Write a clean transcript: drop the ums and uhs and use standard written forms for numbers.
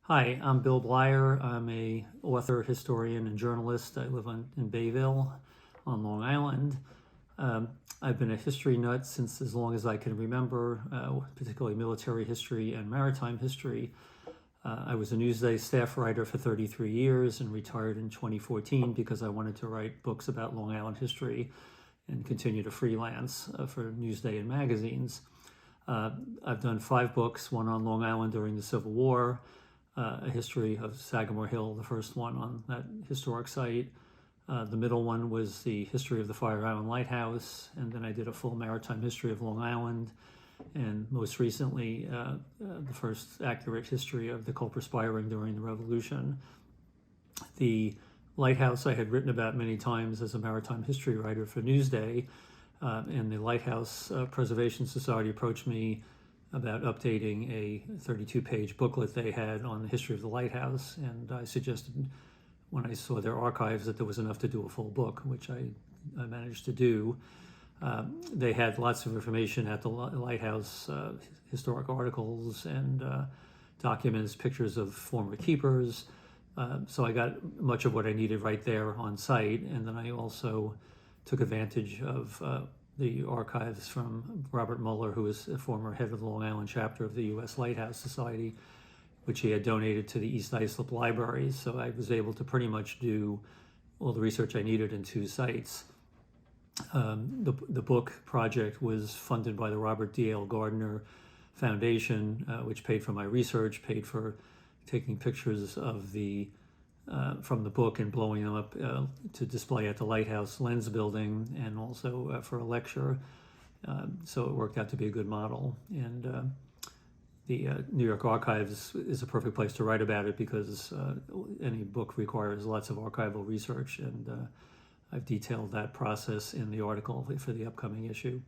Hi, I'm Bill Bleyer. I'm a author, historian, and journalist. I live in Bayville on Long Island. I've been a history nut since as long as I can remember, particularly military history and maritime history. I was a Newsday staff writer for 33 years and retired in 2014 because I wanted to write books about Long Island history and continue to freelance for Newsday and magazines. I've done 5 books, one on Long Island during the Civil War, a history of Sagamore Hill, the first one on that historic site. The middle one was the history of the Fire Island Lighthouse, and then I did a full maritime history of Long Island, and most recently, the first accurate history of the coal perspiring during the Revolution. The lighthouse I had written about many times as a maritime history writer for Newsday, and the Lighthouse Preservation Society approached me about updating a 32-page booklet they had on the history of the lighthouse, and I suggested when I saw their archives that there was enough to do a full book, which I managed to do. They had lots of information at the lighthouse, historic articles and documents, pictures of former keepers. So I got much of what I needed right there on site, and then I also took advantage of the archives from Robert Muller, who was a former head of the Long Island chapter of the U.S. Lighthouse Society, which he had donated to the East Islip Library. So I was able to pretty much do all the research I needed in 2 sites. The book project was funded by the Robert D. L. Gardner Foundation, which paid for my research, paid for taking pictures of from the book and blowing them up to display at the Lighthouse Lens Building, and also for a lecture. So it worked out to be a good model. And the New York Archives is a perfect place to write about it because any book requires lots of archival research, and I've detailed that process in the article for the upcoming issue.